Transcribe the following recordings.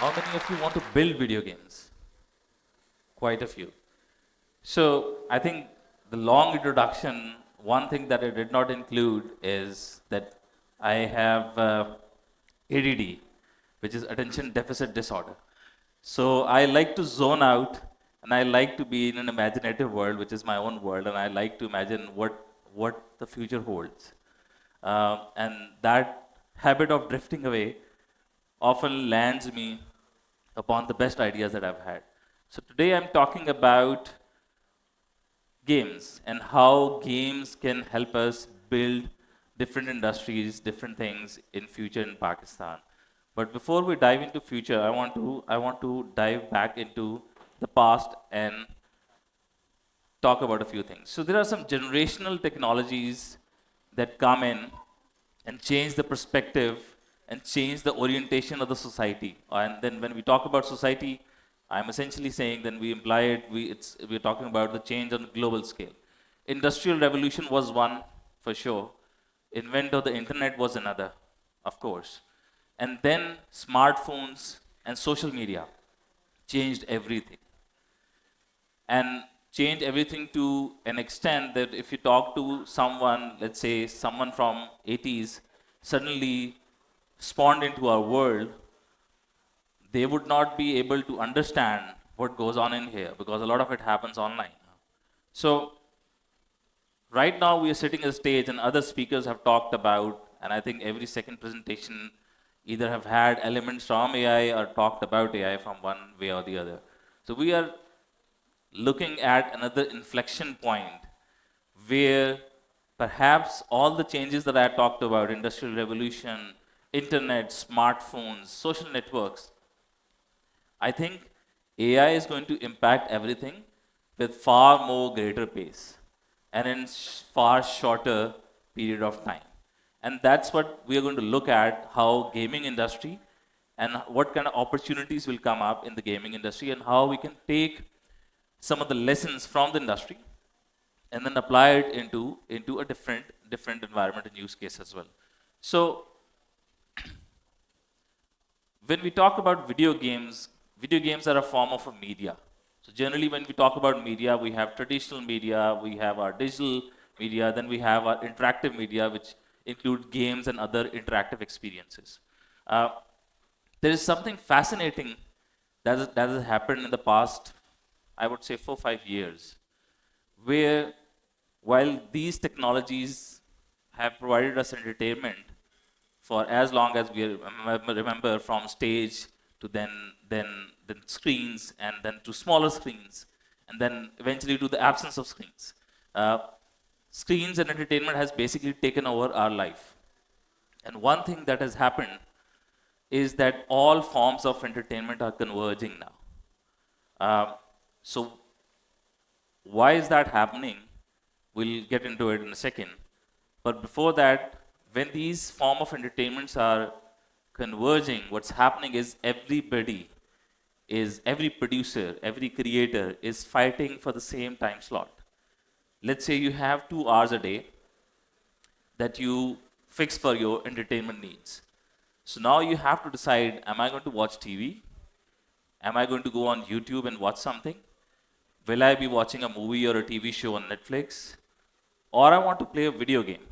How many of you want to build video games? Quite a few. So I think the long introduction, one thing that I did not include is that I have ADD, which is attention deficit disorder. So I like to zone out and I like to be in an imaginative world, which is my own world, and I like to imagine what the future holds. And that habit of drifting away often lands me upon the best ideas that I've had. So today I'm talking about games and how games can help us build different industries, different things in future in Pakistan. But before we dive into future, I want to dive back into the past and talk about a few things. So there are some generational technologies that come in and change the perspective and change the orientation of the society. And then when we talk about society, I'm essentially saying then we imply we're talking about the change on the global scale. Industrial revolution was one for sure. Invent of the internet was another, of course. And then smartphones and social media changed everything and change everything to an extent that if you talk to someone, let's say someone from 80s, suddenly spawned into our world, they would not be able to understand what goes on in here because a lot of it happens online. So right now we are sitting at a stage and other speakers have talked about, and I think every second presentation either have had elements from AI or talked about AI from one way or the other. So we are looking at another inflection point where perhaps all the changes that I talked about, industrial revolution, internet, smartphones, social networks, I think AI is going to impact everything with far more greater pace and in far shorter period of time. And that's what we are going to look at, how gaming industry and what kind of opportunities will come up in the gaming industry and how we can take some of the lessons from the industry and then apply it into a different environment and use case as well. So when we talk about video games are a form of a media. So generally when we talk about media, we have traditional media, we have our digital media, then we have our interactive media, which include games and other interactive experiences. Uh, there is something fascinating that has happened in the past, I would say 4 or 5 years, where while these technologies have provided us entertainment for as long as we remember, from stage to then screens and then to smaller screens and then eventually to the absence of screens. Uh, Screens and entertainment has basically taken over our life. And one thing that has happened is that all forms of entertainment are converging now. So why is that happening? We'll get into it in a second. But before that, when these form of entertainments are converging, what's happening is every producer, every creator is fighting for the same time slot. Let's say you have 2 hours a day that you fix for your entertainment needs. So now you have to decide, am I going to watch TV? Am I going to go on YouTube and watch something? Will I be watching a movie or a TV show on Netflix? Or I want to play a video game.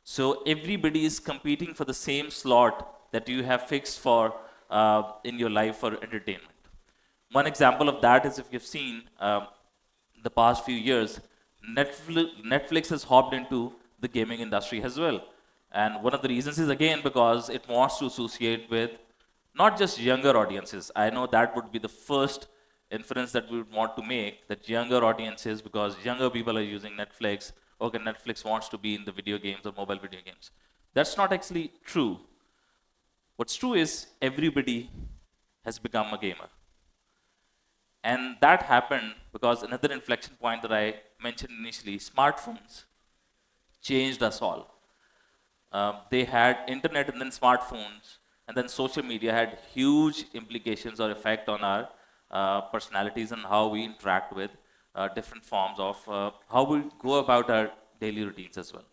So everybody is competing for the same slot that you have fixed for in your life for entertainment. One example of that is if you've seen the past few years, Netflix has hopped into the gaming industry as well. And one of the reasons is again because it wants to associate with not just younger audiences. I know that would be the first inference that we would want to make, that younger audiences, because younger people are using Netflix, okay, Netflix wants to be in the video games or mobile video games. That's not actually true. What's true is everybody has become a gamer. And that happened because another inflection point that I mentioned initially, smartphones changed us all. They had internet and then smartphones, and then social media had huge implications or effect on our personalities and how we interact with different forms of how we go about our daily routines as well.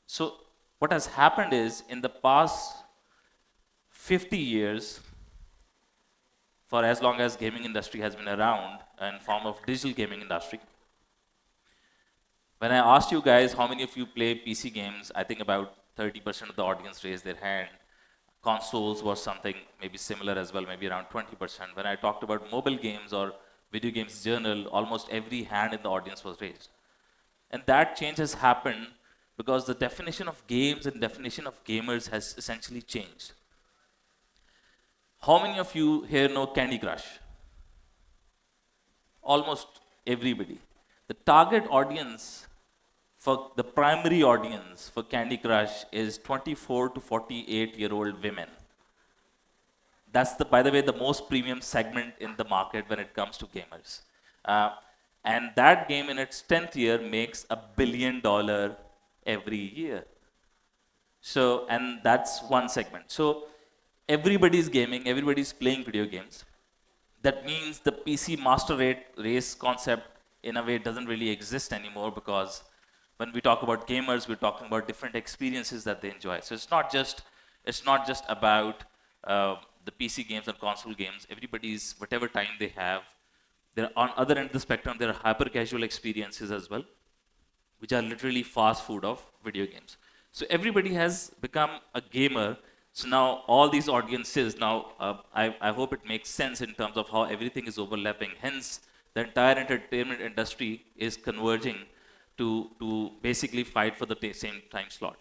So what has happened is in the past 50 years, for as long as gaming industry has been around in form of digital gaming industry. When I asked you guys how many of you play PC games, I think about 30% of the audience raised their hand. Consoles was something maybe similar as well, maybe around 20%. When I talked about mobile games or video games journal, almost every hand in the audience was raised. And that change has happened because the definition of games and definition of gamers has essentially changed. How many of you here know Candy Crush? Almost everybody. The target audience for the primary audience for Candy Crush is 24 to 48-year-old women. That's the, by the way, the most premium segment in the market when it comes to gamers. And that game in its 10th year makes $1 billion every year. So, and that's one segment. So everybody's gaming, everybody's playing video games. That means the PC master race concept in a way doesn't really exist anymore, because when we talk about gamers, we're talking about different experiences that they enjoy. So it's not just about the PC games and console games. Everybody's whatever time they have. There on other end of the spectrum, there are hyper casual experiences as well, which are literally fast food of video games. So everybody has become a gamer. So now all these audiences, now I hope it makes sense in terms of how everything is overlapping. Hence, the entire entertainment industry is converging to basically fight for the same time slot.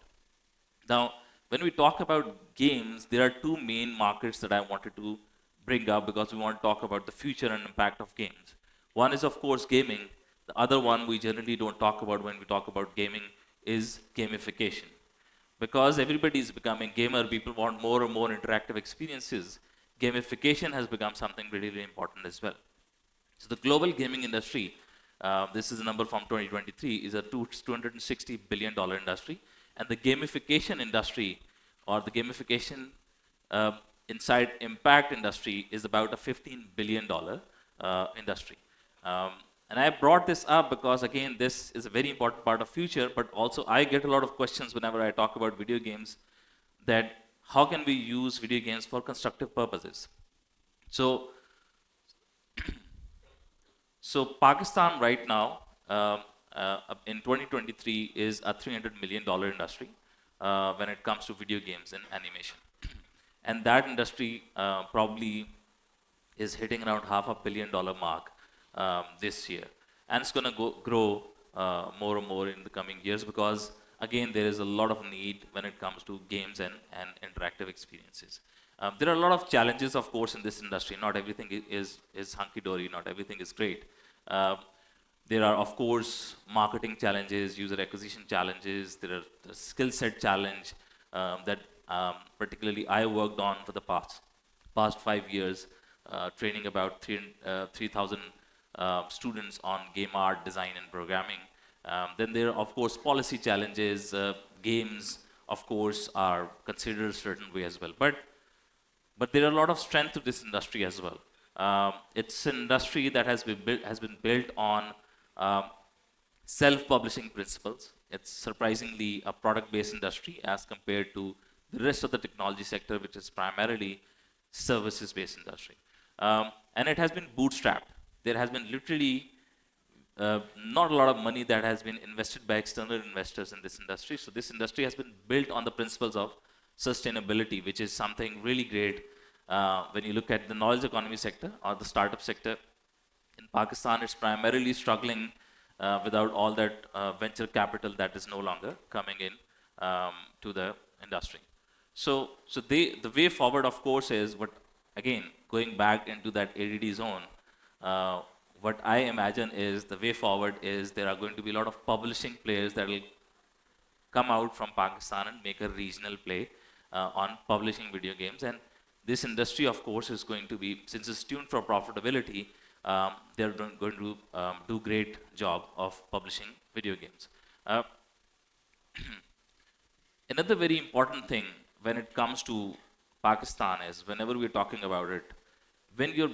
Now, when we talk about games, there are two main markets that I wanted to bring up because we want to talk about the future and impact of games. One is, of course, gaming. The other one we generally don't talk about when we talk about gaming is gamification. Because everybody is becoming gamer, people want more and more interactive experiences. Gamification has become something really, really important as well. So the global gaming industry, this is a number from 2023, is a $260 billion industry. And the gamification industry, or the gamification inside impact industry, is about a $15 billion industry. And I brought this up because, again, this is a very important part of future, but also I get a lot of questions whenever I talk about video games, that how can we use video games for constructive purposes? So Pakistan right now, in 2023, is a $300 million industry when it comes to video games and animation. And that industry probably is hitting around $500 million mark this year. And it's going to grow more and more in the coming years because, again, there is a lot of need when it comes to games and interactive experiences. There are a lot of challenges, of course, in this industry. Not everything is hunky-dory, not everything is great. There are, of course, marketing challenges, user acquisition challenges. There are the skill set challenge that particularly I worked on for the past 5 years, training about 3,000 students on game art, design, and programming. Then there are, of course, policy challenges. Games, of course, are considered a certain way as well. But there are a lot of strength to this industry as well. It's an industry that has been built on self-publishing principles. It's surprisingly a product-based industry as compared to the rest of the technology sector, which is primarily services-based industry. And it has been bootstrapped. There has been literally not a lot of money that has been invested by external investors in this industry. So this industry has been built on the principles of sustainability, which is something really great. When you look at the knowledge economy sector or the startup sector, in Pakistan, it's primarily struggling without all that venture capital that is no longer coming in to the industry. So the way forward, of course, is again, going back into that ADD zone, what I imagine is the way forward is there are going to be a lot of publishing players that will come out from Pakistan and make a regional play on publishing video games. And this industry, of course, is going to be, since it's tuned for profitability, they're going to do great job of publishing video games. Another very important thing when it comes to Pakistan is whenever we're talking about it, when you're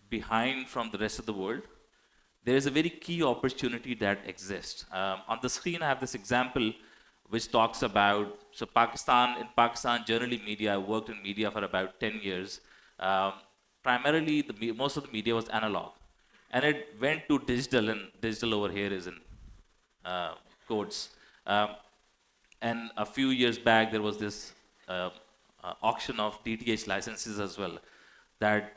behind from the rest of the world, there is a very key opportunity that exists. On the screen, I have this example which talks about, so in Pakistan, generally media, I worked in media for about 10 years. primarily most of the media was analog, and it went to digital, and digital over here is in uh, quotes. Um, and a few years back, there was this uh, auction of DTH licenses as well, that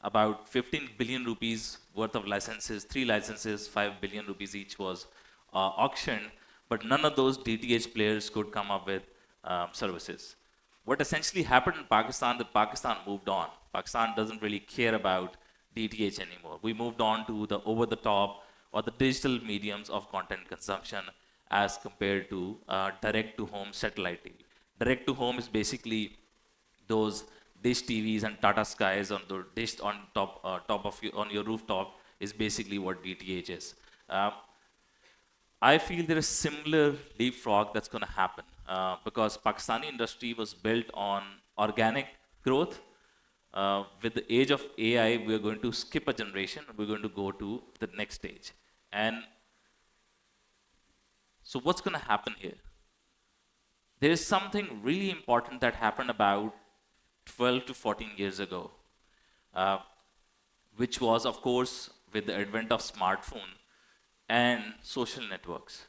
about 15 billion rupees worth of licenses, 3 licenses, 5 billion rupees each was auctioned, but none of those DTH players could come up with services. What essentially happened in Pakistan, that Pakistan moved on. Pakistan doesn't really care about DTH anymore. We moved on to the over the top or the digital mediums of content consumption as compared to direct to home satellite TV. Direct to home is basically those dish TVs and Tata Skies on the dish on top of on your rooftop is basically what DTH is. Um, I feel there is similar leapfrog that's going to happen because Pakistani industry was built on organic growth. With the age of AI, we're going to skip a generation. We're going to go to the next stage. And so what's going to happen here? There is something really important that happened about 12 to 14 years ago, uh, which was, of course, with the advent of smartphone and social networks.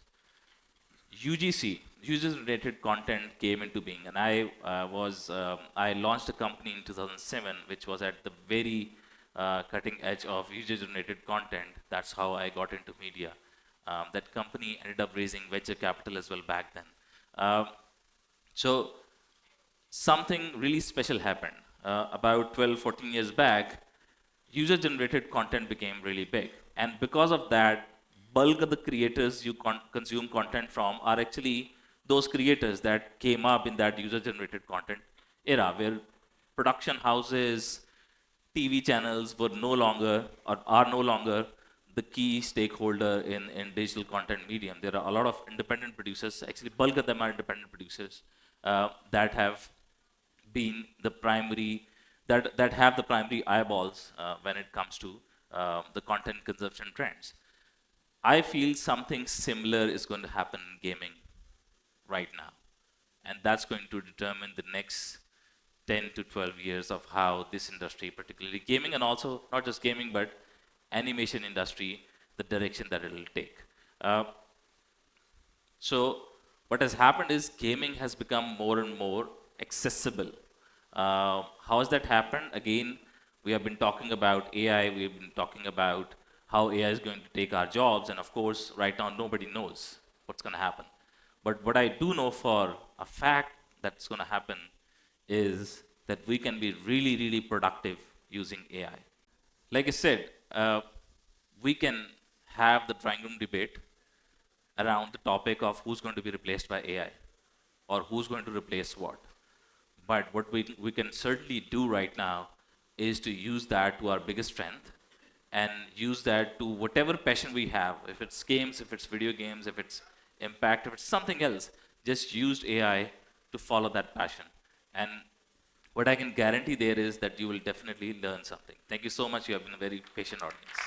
UGC, user-generated content, came into being, and I launched a company in 2007, which was at the very cutting edge of user-generated content. That's how I got into media. That company ended up raising venture capital as well back then. Um, so something really special happened. About 12, 14 years back, user-generated content became really big. And because of that, bulk of the creators you consume content from are actually those creators that came up in that user-generated content era, where production houses, TV channels were no longer or are no longer the key stakeholder in digital content medium. There are a lot of independent producers, actually bulk of them are independent producers that have been the primary, that have the primary eyeballs when it comes to the content consumption trends. I feel something similar is going to happen in gaming right now. And that's going to determine the next 10 to 12 years of how this industry, particularly gaming, and also not just gaming, but animation industry, the direction that it will take. Uh, so what has happened is gaming has become more and more accessible. How has that happened? Again, we have been talking about AI, we've been talking about how AI is going to take our jobs, and of course, right now, nobody knows what's going to happen. But what I do know for a fact that's going to happen is that we can be really, really productive using AI. Like I said, we can have the drawing room debate around the topic of who's going to be replaced by AI or who's going to replace what. But what we can certainly do right now is to use that to our biggest strength and use that to whatever passion we have. If it's games, if it's video games, if it's impact, if it's something else, just use AI to follow that passion. And what I can guarantee there is that you will definitely learn something. Thank you so much. You have been a very patient audience.